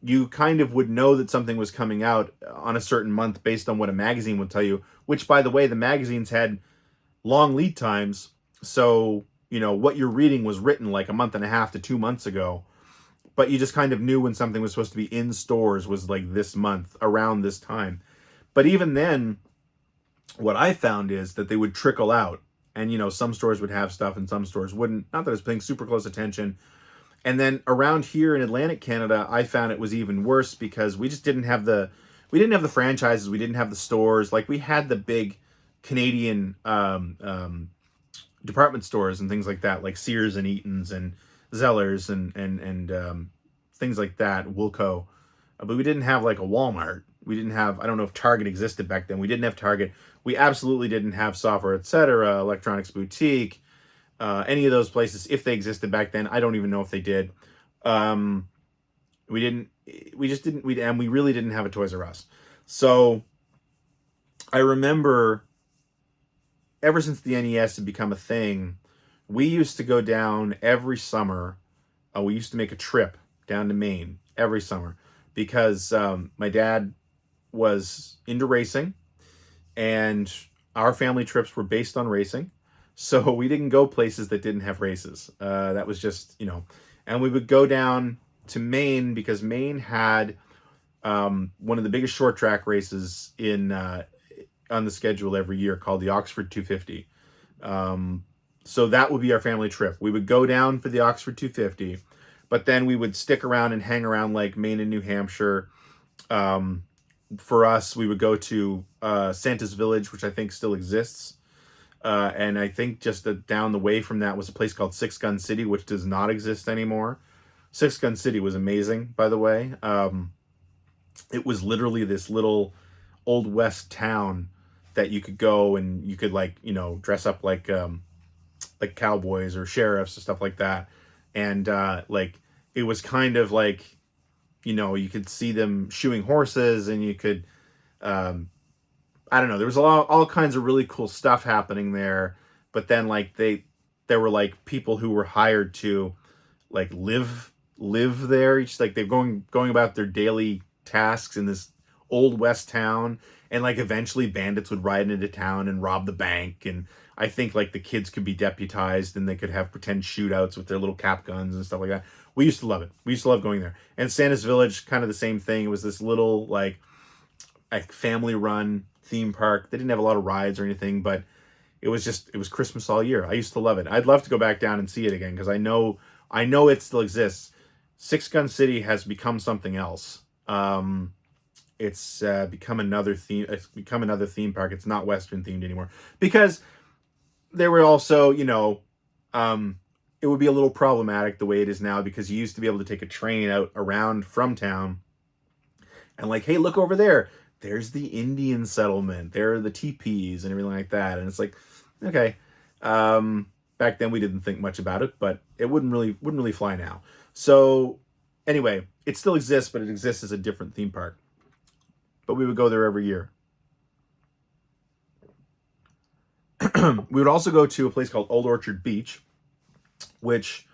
you kind of would know that something was coming out on a certain month based on what a magazine would tell you, which, by the way, the magazines had long lead times. So, you know, what you're reading was written like a month and a half to 2 months ago. But you just kind of knew when something was supposed to be in stores was like this month, around this time. But even then, what I found is that they would trickle out. And, you know, some stores would have stuff and some stores wouldn't. Not that I was paying super close attention. And then around here in Atlantic Canada, I found it was even worse because we just didn't have the franchises. We didn't have the stores. Like, we had the big Canadian department stores and things like that, like Sears and Eaton's and Zellers and things like that, Wilco. But we didn't have like a Walmart. We didn't have, I don't know if Target existed back then. We didn't have Target. We absolutely didn't have Software Etc., Electronics Boutique. any of those places, if they existed back then. I don't even know if they did. We really didn't have a Toys R Us. So I remember ever since the NES had become a thing, we used to go down every summer. We used to make a trip down to Maine every summer because my dad was into racing, and our family trips were based on racing. So we didn't go places that didn't have races. That was just, and we would go down to Maine because Maine had one of the biggest short track races on the schedule every year, called the Oxford 250. So that would be our family trip. We would go down for the Oxford 250, but then we would stick around and hang around like Maine and New Hampshire. For us, we would go to Santa's Village, which I think still exists. And I think just down the way from that was a place called Six Gun City, which does not exist anymore. Six Gun City was amazing, by the way. It was literally this little Old West town that you could go and you could dress up like cowboys or sheriffs and stuff like that. And it was kind of like, you could see them shoeing horses, and you could, I don't know, there was all kinds of really cool stuff happening there. But then there were people who were hired to live there. Each they're going about their daily tasks in this Old West town, and eventually bandits would ride into town and rob the bank. And I think the kids could be deputized and they could have pretend shootouts with their little cap guns and stuff like that. We used to love it. We used to love going there. And Santa's Village, kind of the same thing. It was this little family run theme park. They didn't have a lot of rides or anything, but it was Christmas all year. I used to love it. I'd love to go back down and see it again because I know it still exists. Six Gun City has become something else. It's become another theme. It's become another theme park. It's not Western themed anymore because there were also, it would be a little problematic the way it is now, because you used to be able to take a train out around from town and hey, look over there. There's the Indian settlement. There are the teepees and everything like that. And it's okay. Back then we didn't think much about it, but it wouldn't really fly now. So anyway, it still exists, but it exists as a different theme park. But we would go there every year. We would also go to a place called Old Orchard Beach, which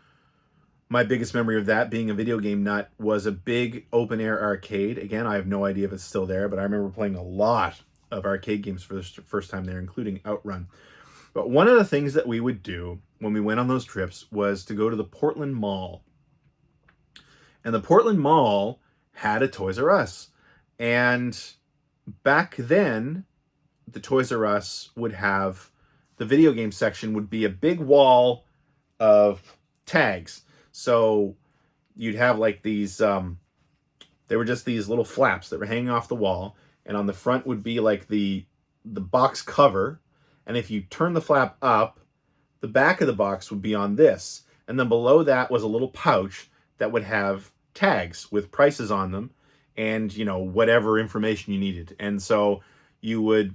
my biggest memory of that, being a video game nut, was a big open air arcade. Again, I have no idea if it's still there, but I remember playing a lot of arcade games for the first time there, including Outrun. But one of the things that we would do when we went on those trips was to go to the Portland Mall. And the Portland Mall had a Toys R Us. And back then, the Toys R Us would have, the video game section would be a big wall of tags. So you'd have these, they were just these little flaps that were hanging off the wall. And on the front would be the box cover. And if you turn the flap up, the back of the box would be on this. And then below that was a little pouch that would have tags with prices on them and, whatever information you needed. And so you would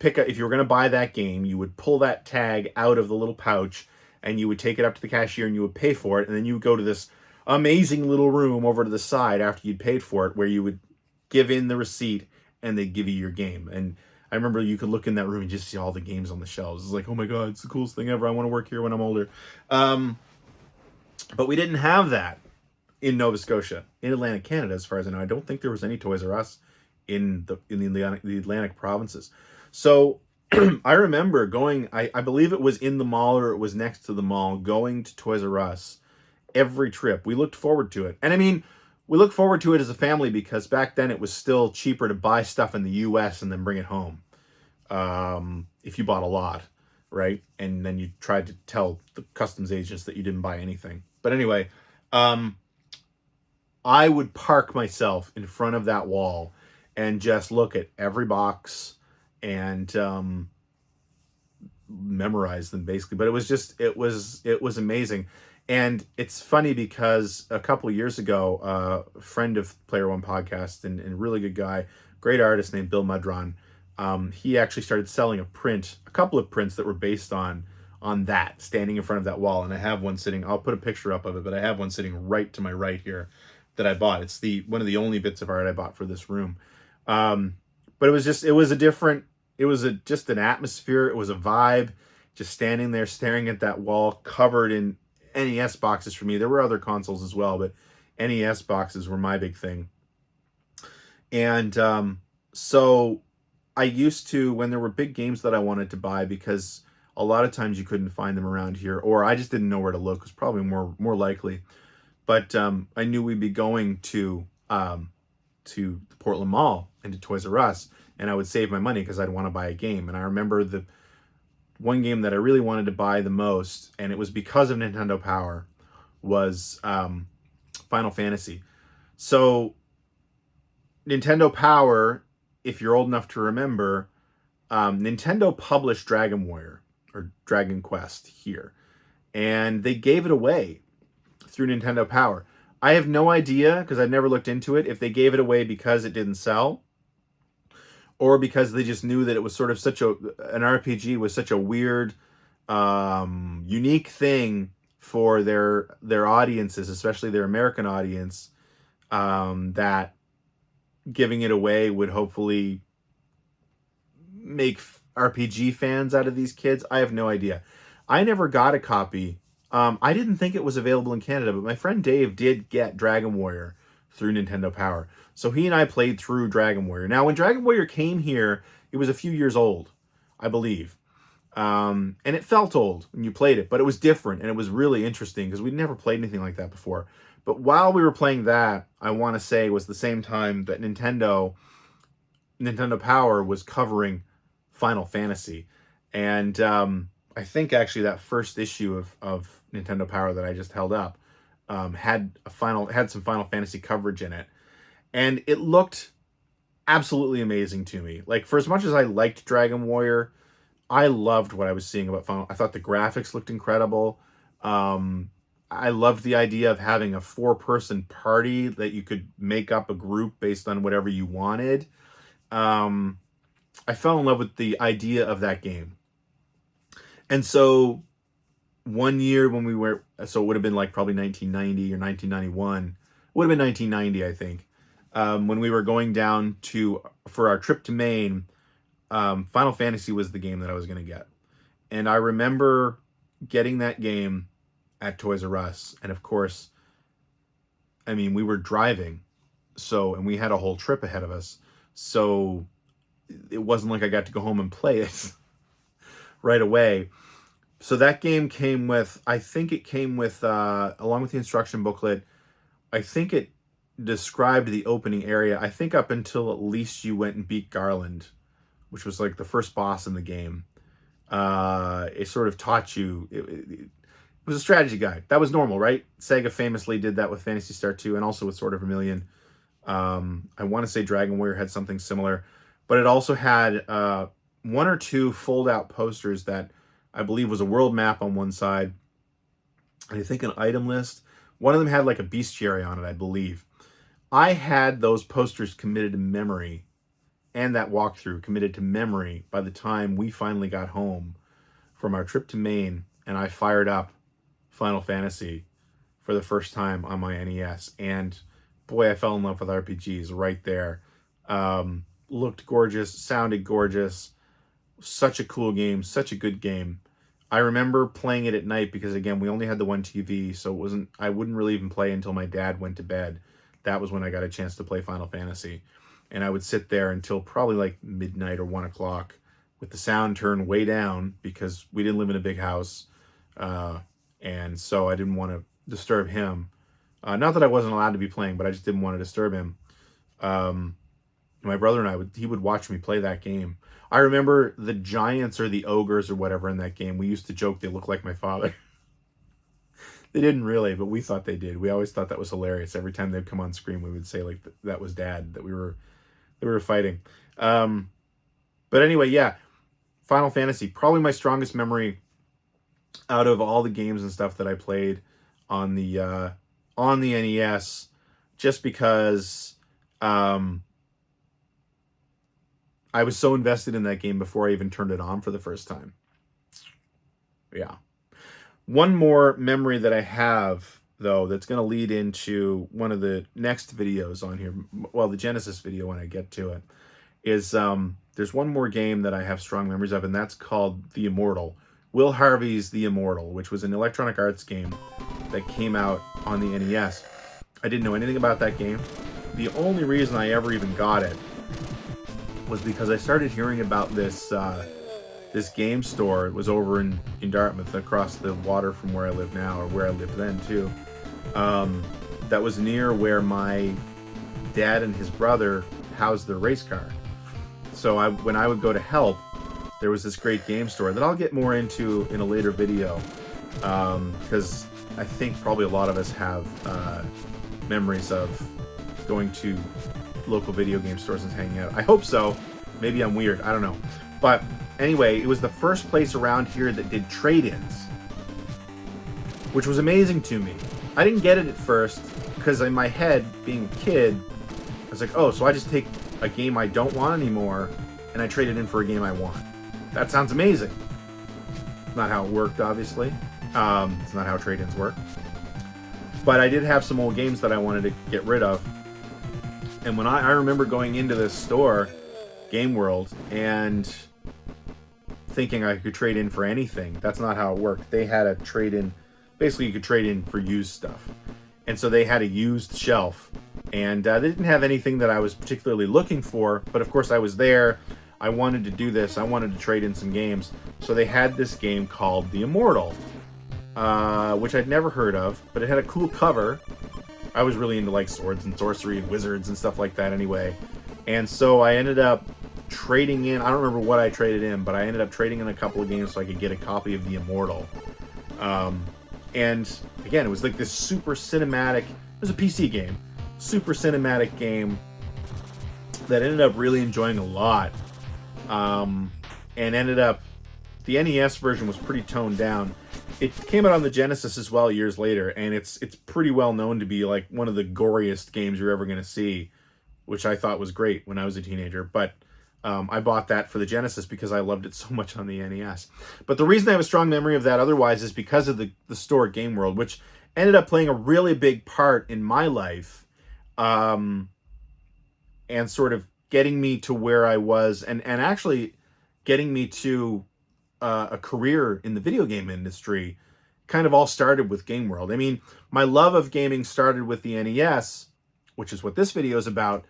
if you were going to buy that game, you would pull that tag out of the little pouch and you would take it up to the cashier and you would pay for it. And then you would go to this amazing little room over to the side after you'd paid for it, where you would give in the receipt and they'd give you your game. And I remember you could look in that room and just see all the games on the shelves. It's oh my God, it's the coolest thing ever. I want to work here when I'm older. But we didn't have that in Nova Scotia. In Atlantic Canada, as far as I know, I don't think there was any Toys R Us in the Atlantic provinces. So I remember going, I believe it was in the mall or it was next to the mall, going to Toys R Us every trip. We looked forward to it. And I mean, we looked forward to it as a family because back then it was still cheaper to buy stuff in the US and then bring it home. If you bought a lot, right? And then you tried to tell the customs agents that you didn't buy anything. But anyway, I would park myself in front of that wall and just look at every box and memorize them basically. But it was amazing. And it's funny because a couple of years ago, a friend of Player One Podcast and a really good guy, great artist named Bill Mudron, he actually started selling a couple of prints that were based on on that, standing in front of that wall. And I have one sitting, I'll put a picture up of it, but I have one sitting right to my right here that I bought. It's one of the only bits of art I bought for this room. But it was just just an atmosphere. It was a vibe, just standing there staring at that wall covered in NES boxes for me. There were other consoles as well, but NES boxes were my big thing. And so I used to, when there were big games that I wanted to buy, because a lot of times you couldn't find them around here, or I just didn't know where to look, was probably more likely. But I knew we'd be going to the Portland Mall and to Toys R Us, and I would save my money because I'd want to buy a game. And I remember the one game that I really wanted to buy the most, and it was because of Nintendo Power, was Final Fantasy. So Nintendo Power, if you're old enough to remember, Nintendo published Dragon Warrior or Dragon Quest here, and they gave it away through Nintendo Power. I have no idea, because I've never looked into it, if they gave it away because it didn't sell, or because they just knew that it was sort of an RPG was such a weird, unique thing for their audiences, especially their American audience, that giving it away would hopefully make RPG fans out of these kids. I have no idea. I never got a copy. I didn't think it was available in Canada, but my friend Dave did get Dragon Warrior through Nintendo Power. So he and I played through Dragon Warrior. Now, when Dragon Warrior came here, it was a few years old, I believe. And it felt old when you played it, but it was different, and it was really interesting because we'd never played anything like that before. But while we were playing that, I want to say was the same time that Nintendo Power was covering Final Fantasy. And I think actually that first issue of Nintendo Power that I just held up had some Final Fantasy coverage in it. And it looked absolutely amazing to me. Like, for as much as I liked Dragon Warrior, I loved what I was seeing about Final. I thought the graphics looked incredible. I loved the idea of having a 4-person party that you could make up a group based on whatever you wanted. I fell in love with the idea of that game. And so one year when so it would have been like probably 1990 or 1991. It would have been 1990, I think. When we were going down for our trip to Maine, Final Fantasy was the game that I was going to get. And I remember getting that game at Toys R Us. And of course, I mean, we were driving, and we had a whole trip ahead of us. So it wasn't like I got to go home and play it right away. So that game came with, along with the instruction booklet, I think it described the opening area. I think up until at least you went and beat Garland, which was like the first boss in the game. It sort of taught you, it was a strategy guide. That was normal, right? Sega famously did that with Phantasy Star 2 and also with Sword of Vermilion. I want to say Dragon Warrior had something similar, but it also had one or two fold-out posters that I believe was a world map on one side, and I think an item list. One of them had like a bestiary on it, I believe. I had those posters committed to memory, and that walkthrough committed to memory by the time we finally got home from our trip to Maine, and I fired up Final Fantasy for the first time on my NES. And boy, I fell in love with RPGs right there. Looked gorgeous, sounded gorgeous. Such a cool game, such a good game. I remember playing it at night because, again, we only had the one TV, so I wouldn't really even play until my dad went to bed. That was when I got a chance to play Final Fantasy. And I would sit there until probably like midnight or 1 o'clock with the sound turned way down because we didn't live in a big house. And so I didn't want to disturb him. Not that I wasn't allowed to be playing, but I just didn't want to disturb him. My brother and he would watch me play that game. I remember the giants or the ogres or whatever in that game. We used to joke they looked like my father. They didn't really, but we thought they did. We always thought that was hilarious. Every time they'd come on screen, we would say like that was Dad, that we were fighting. But anyway, yeah, Final Fantasy, probably my strongest memory out of all the games and stuff that I played on the NES, just because I was so invested in that game before I even turned it on for the first time. Yeah. One more memory that I have, though, that's going to lead into one of the next videos on here, well, the Genesis video when I get to it, is there's one more game that I have strong memories of, and that's called The Immortal. Will Harvey's The Immortal, which was an Electronic Arts game that came out on the NES. I didn't know anything about that game. The only reason I ever even got it was because I started hearing about this this game store. It was over in Dartmouth, across the water from where I live now, or where I lived then too. That was near where my dad and his brother housed their race car. So when I would go to help, there was this great game store that I'll get more into in a later video, because I think probably a lot of us have memories of going to local video game stores and hanging out. I hope so. Maybe I'm weird. I don't know. But anyway, it was the first place around here that did trade-ins, which was amazing to me. I didn't get it at first because in my head, being a kid, I was like, oh, so I just take a game I don't want anymore and I trade it in for a game I want. That sounds amazing. Not how it worked, obviously. It's not how trade-ins work. But I did have some old games that I wanted to get rid of. And when I remember going into this store, Game World, and thinking I could trade in for anything. That's not how it worked. They had a trade-in. Basically, you could trade in for used stuff. And so they had a used shelf. And they didn't have anything that I was particularly looking for. But of course, I was there. I wanted to do this. I wanted to trade in some games. So they had this game called The Immortal, which I'd never heard of. But it had a cool cover. I was really into like swords and sorcery and wizards and stuff like that anyway. And so I ended up trading in, I don't remember what I traded in, but I ended up trading in a couple of games so I could get a copy of The Immortal. And again, it was like this super cinematic, it was a PC game, super cinematic game that I ended up really enjoying a lot. And ended up, the NES version was pretty toned down. It came out on the Genesis as well years later, and it's pretty well known to be like one of the goriest games you're ever going to see, which I thought was great when I was a teenager. But I bought that for the Genesis because I loved it so much on the NES. But the reason I have a strong memory of that otherwise is because of the store Game World, which ended up playing a really big part in my life, and sort of getting me to where I was, and actually getting me to a career in the video game industry. Kind of all started with Game World. I mean, my love of gaming started with the NES, which is what this video is about.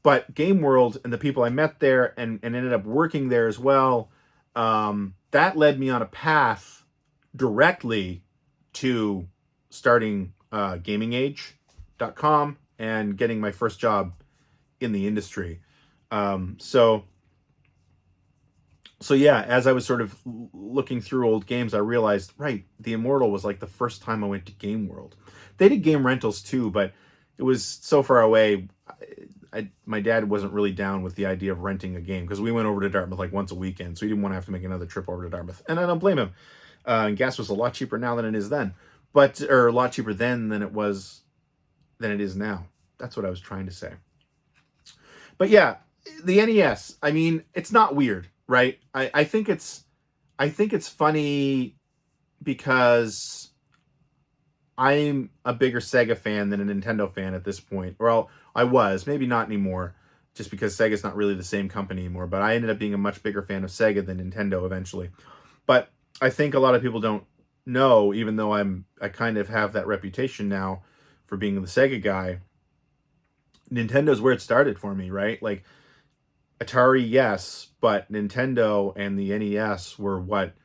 But Game World and the people I met there and ended up working there as well, that led me on a path directly to starting GamingAge.com and getting my first job in the industry. So yeah, as I was sort of looking through old games, I realized, right, The Immortal was like the first time I went to Game World. They did game rentals too, but it was so far away. My dad wasn't really down with the idea of renting a game because we went over to Dartmouth like once a weekend, so he didn't want to have to make another trip over to Dartmouth. And I don't blame him. And gas was a lot cheaper now than it is then, or a lot cheaper then than it is now. That's what I was trying to say. But yeah, the NES. I mean, it's not weird, right? I think it's funny because I'm a bigger Sega fan than a Nintendo fan at this point. Well, I was, maybe not anymore, just because Sega's not really the same company anymore. But I ended up being a much bigger fan of Sega than Nintendo eventually. But I think a lot of people don't know, even though I kind of have that reputation now for being the Sega guy. Nintendo's where it started for me, right? Like Atari, yes, but Nintendo and the NES were what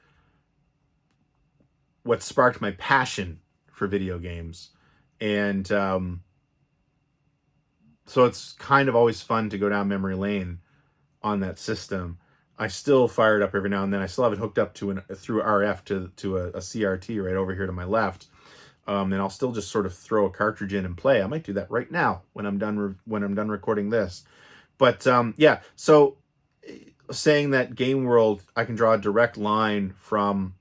sparked my passion for video games. And so it's kind of always fun to go down memory lane on that system. I still fire it up every now and then. I still have it hooked up to through RF to a CRT right over here to my left. And I'll still just sort of throw a cartridge in and play. I might do that right now when I'm done recording this. But yeah, so saying that Game World, I can draw a direct line from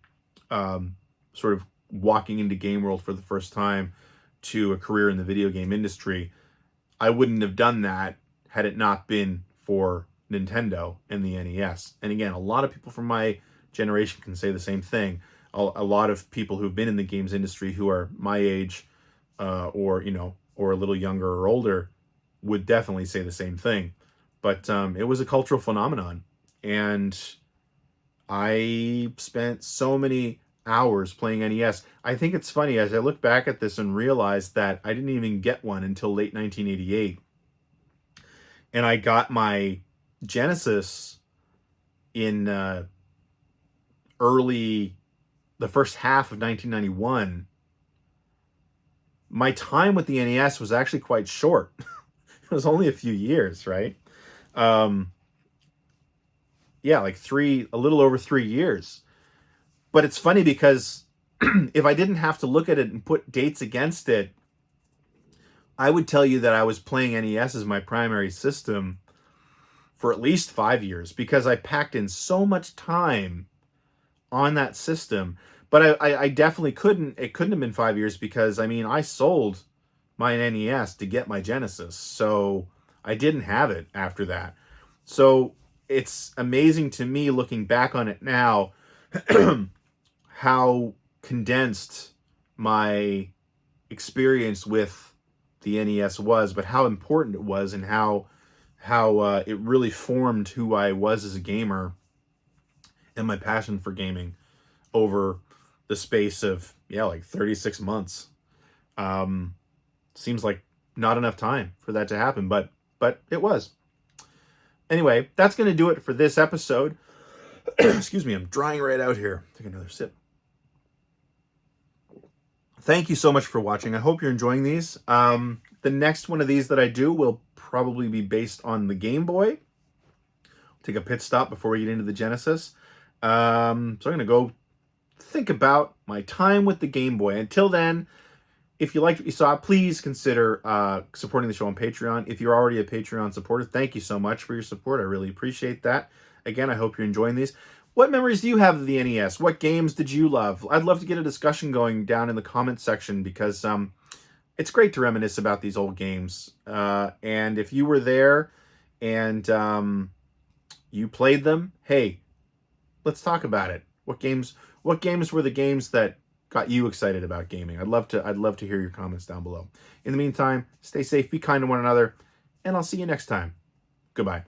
sort of walking into Game World for the first time to a career in the video game industry. I wouldn't have done that had it not been for Nintendo and the NES. And again, a lot of people from my generation can say the same thing. a lot of people who've been in the games industry who are my age, or or a little younger or older, would definitely say the same thing. But it was a cultural phenomenon, and I spent so many hours playing NES. I think it's funny as I look back at this and realize that I didn't even get one until late 1988. And I got my Genesis in the first half of 1991. My time with the NES was actually quite short. It was only a few years, right? Yeah, like a little over 3 years. But it's funny because if I didn't have to look at it and put dates against it, I would tell you that I was playing NES as my primary system for at least 5 years, because I packed in so much time on that system. But I definitely couldn't. It couldn't have been 5 years, because I mean, I sold my NES to get my Genesis, so I didn't have it after that. So it's amazing to me looking back on it now how condensed my experience with the NES was, but how important it was, and how it really formed who I was as a gamer and my passion for gaming over the space of like 36 months. Seems like not enough time for that to happen, but it was. Anyway, that's going to do it for this episode. Excuse me, I'm drying right out here. Take another sip. Thank you so much for watching. I hope you're enjoying these. The next one of these that I do will probably be based on the Game Boy. Take a pit stop before we get into the Genesis. So I'm going to go think about my time with the Game Boy. Until then, if you liked what you saw, please consider supporting the show on Patreon. If you're already a Patreon supporter, thank you so much for your support. I really appreciate that. Again, I hope you're enjoying these. What memories do you have of the NES? What games did you love? I'd love to get a discussion going down in the comments section, because it's great to reminisce about these old games. And if you were there and you played them, hey, let's talk about it. What games were the games that got you excited about gaming? I'd love to hear your comments down below. In the meantime, stay safe, be kind to one another, and I'll see you next time. Goodbye.